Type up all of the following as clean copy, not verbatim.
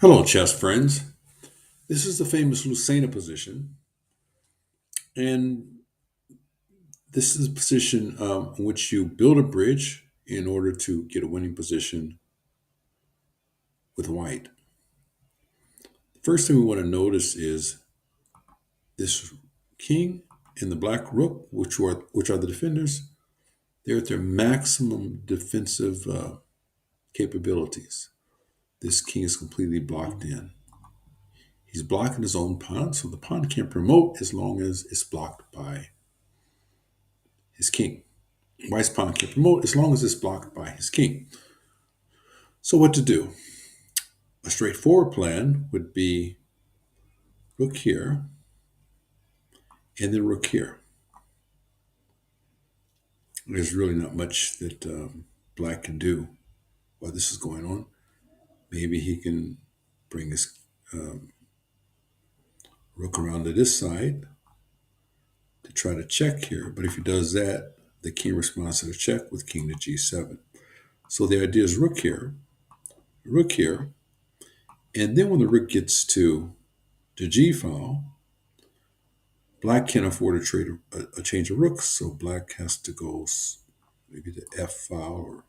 Hello, chess friends. This is the famous Lucena position, and this is a position in which you build a bridge in order to get a winning position with white. The first thing we want to notice is this king and the black rook, which are the defenders. They're at their maximum defensive capabilities. This king is completely blocked in. He's blocking his own pawn, so the pawn can't promote as long as it's blocked by his king. White's pawn can promote as long as it's blocked by his king. So what to do? A straightforward plan would be rook here and then rook here. There's really not much that black can do while this is going on. Maybe he can bring his rook around to this side to try to check here. But if he does that, the king responds to the check with king to g7. So the idea is rook here, and then when the rook gets to the g file, black can't afford to trade a change of rooks, so black has to go maybe to f file or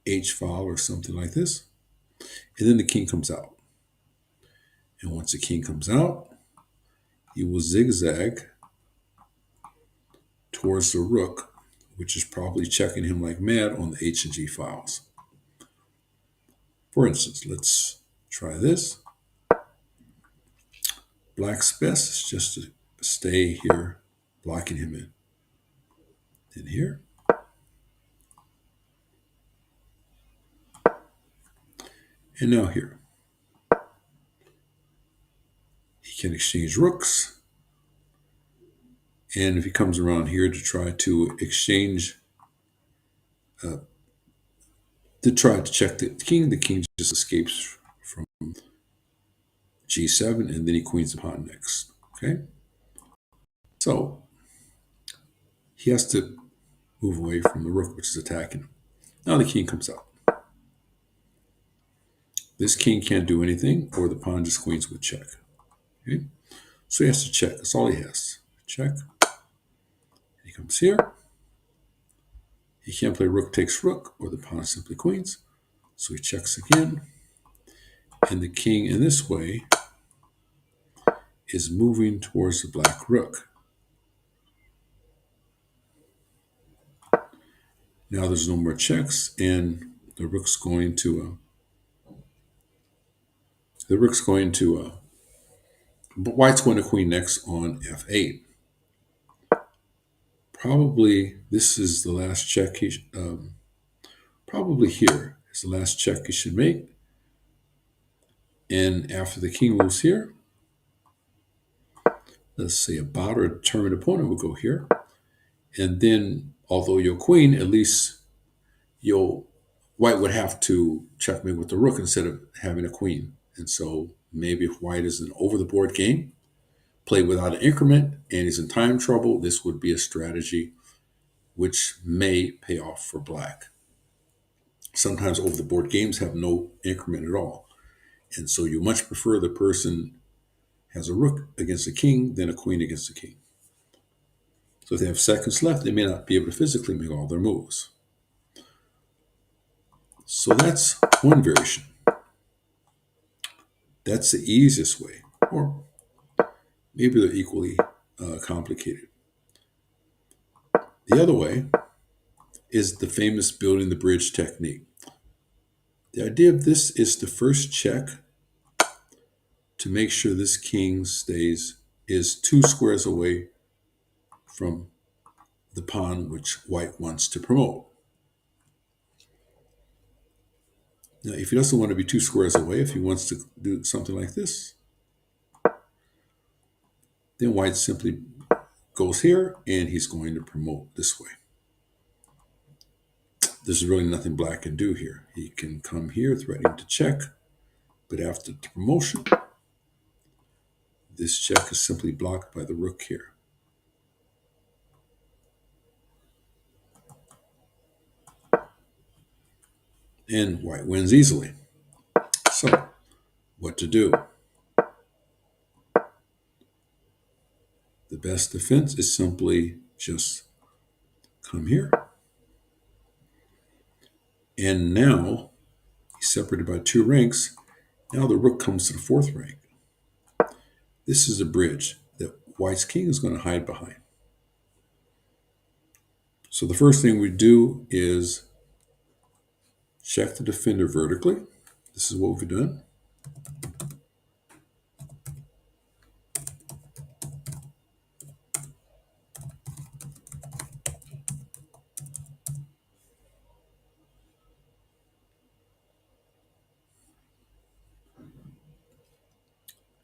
h file or something like this. And then the king comes out. And once the king comes out, he will zigzag towards the rook, which is probably checking him like mad on the h and g files. For instance, let's try this. Black's best is just to stay here, blocking him in. Then here. And now here. He can exchange rooks. And if he comes around here to try to exchange, to try to check the king just escapes from g7, and then he queens the pawn next. Okay? So he has to move away from the rook, which is attacking him. Now the king comes out. This king can't do anything, or the pawn just queens with check. Okay? So he has to check. That's all he has. Check. He comes here. He can't play rook takes rook, or the pawn simply queens. So he checks again. And the king, in this way, is moving towards the black rook. Now there's no more checks, and the rook's going to but white's going to queen next on f8. Probably this is the last check probably here is the last check he should make. And after the king moves here, let's say a bout or a determined opponent will go here. And then, although your queen, at least white would have to checkmate with the rook instead of having a queen. And so maybe if white is an over-the-board game, played without an increment, and he's in time trouble, this would be a strategy which may pay off for black. Sometimes over-the-board games have no increment at all. And so you much prefer the person has a rook against a king than a queen against a king. So if they have seconds left, they may not be able to physically make all their moves. So that's one variation. That's the easiest way, or maybe they're equally complicated. The other way is the famous building the bridge technique. The idea of this is to first check to make sure this king is 2 squares away from the pawn which white wants to promote. Now, if he doesn't want to be 2 squares away, if he wants to do something like this, then white simply goes here, and he's going to promote this way. There's really nothing black can do here. He can come here threatening to check, but after the promotion, this check is simply blocked by the rook here. And white wins easily. So what to do. The best defense is simply just come here. And now he's separated by 2 ranks. Now the rook comes to the 4th rank. This is a bridge that white's king is going to hide behind. So the first thing we do is check the defender vertically. This is what we've done.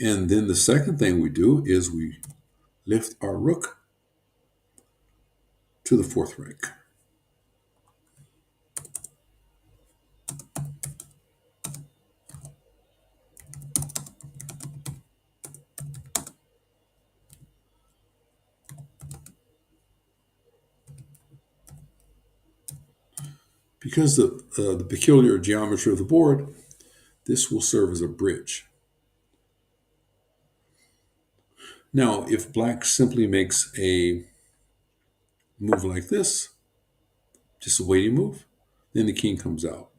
And then the second thing we do is we lift our rook to the 4th rank. Because the peculiar geometry of the board, this will serve as a bridge. Now, if black simply makes a move like this, just a waiting move, then the king comes out.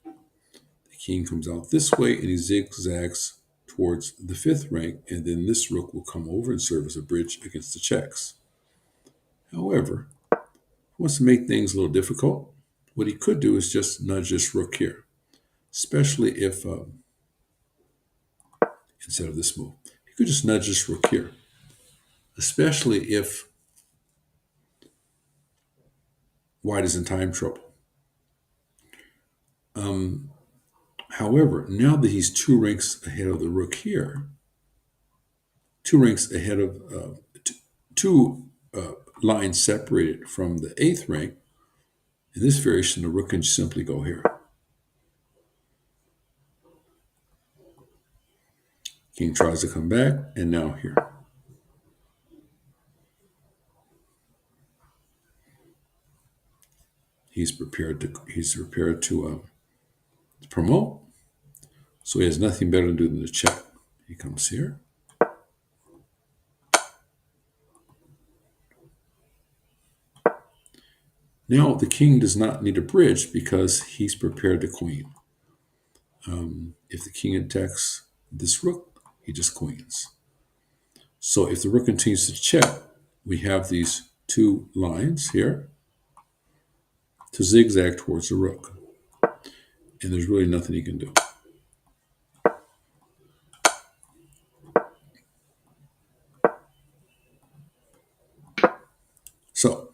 The king comes out this way and he zigzags towards the 5th rank, and then this rook will come over and serve as a bridge against the checks. However, if he wants to make things a little difficult, what he could do is just nudge this rook here, especially if, instead of this move, he could just nudge this rook here, especially if white is in time trouble. However, now that he's 2 ranks ahead of the rook here, 2 ranks ahead of two lines separated from the 8th rank, in this variation, the rook can simply go here. King tries to come back, and now here. He's prepared to promote, so he has nothing better to do than to check. He comes here. Now the king does not need a bridge because he's prepared to queen. If the king attacks this rook, he just queens. So if the rook continues to check, we have these 2 lines here to zigzag towards the rook. And there's really nothing he can do. So,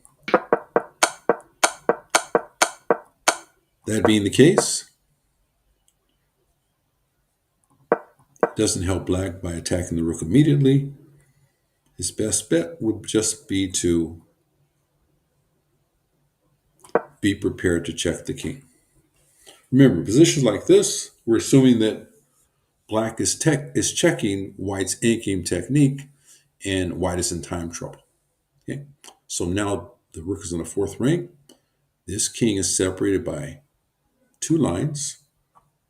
that being the case, it doesn't help black by attacking the rook immediately. His best bet would just be to be prepared to check the king. Remember, positions like this, we're assuming that black is checking white's in-game technique, and white is in time trouble. Okay? So now the rook is in the 4th rank. This king is separated by 2 lines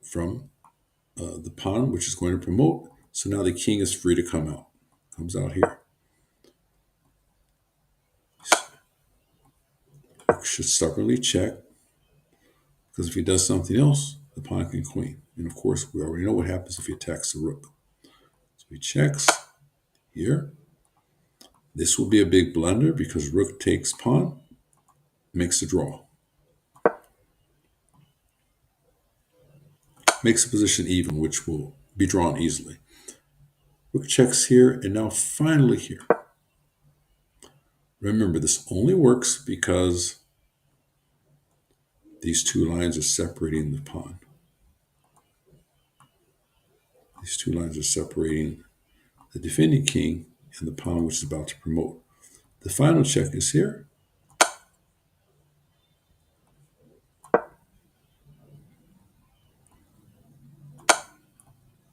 from the pawn, which is going to promote. So now the king is free to come out. Comes out here. Rook should stubbornly check, because if he does something else, the pawn can queen. And of course, we already know what happens if he attacks the rook. So he checks here. This will be a big blunder because rook takes pawn, makes a draw. Makes the position even, which will be drawn easily. Rook checks here, and now finally here. Remember, this only works because these 2 lines are separating the pawn. These 2 lines are separating the defending king and the pawn, which is about to promote. The final check is here.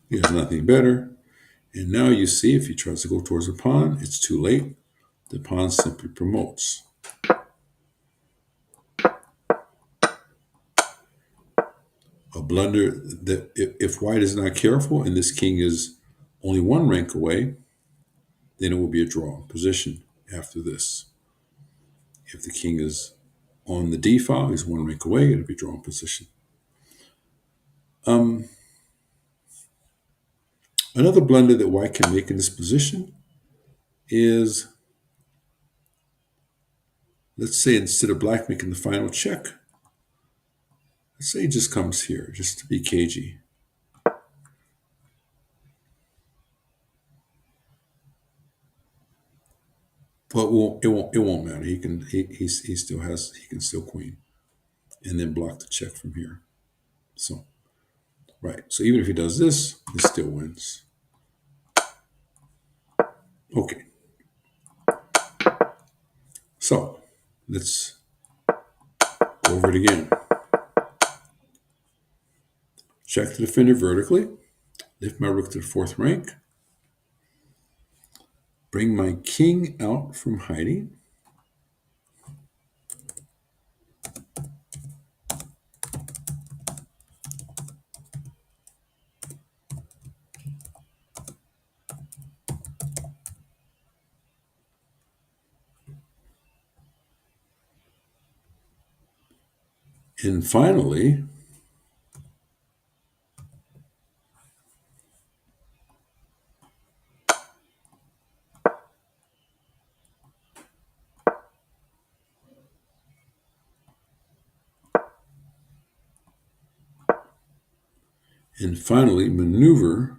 He has nothing better. And now you see, if he tries to go towards the pawn, it's too late. The pawn simply promotes. A blunder that if white is not careful and this king is only one rank away, then it will be a draw position after this. If the king is on the d file, he's one rank away, it'll be drawn position. Another blunder that white can make in this position is, let's say instead of black making the final check, let's say he just comes here, just to be cagey. Well, it won't matter. He can still queen, and then block the check from here. So, right. So even if he does this, he still wins. Okay. So let's go over it again. Check the defender vertically. Lift my rook to the fourth rank. Bring my king out from hiding. And finally, maneuver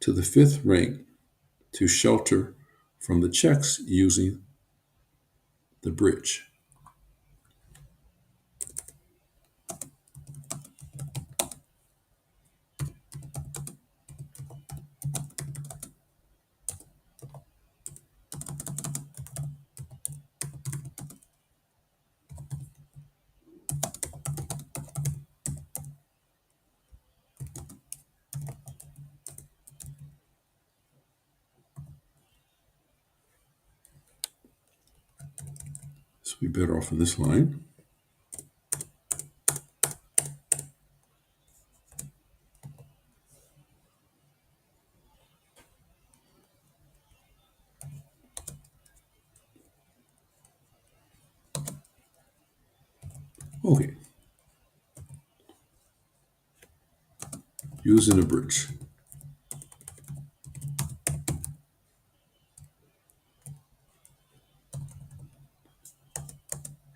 to the fifth rank to shelter from the checks using the bridge. So we'd be better off on this line. Okay. Using a bridge.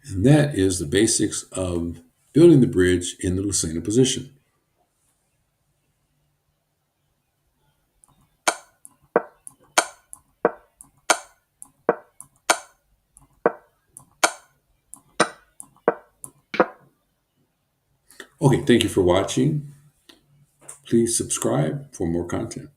And that is the basics of building the bridge in the Lucena position. Okay, thank you for watching. Please subscribe for more content.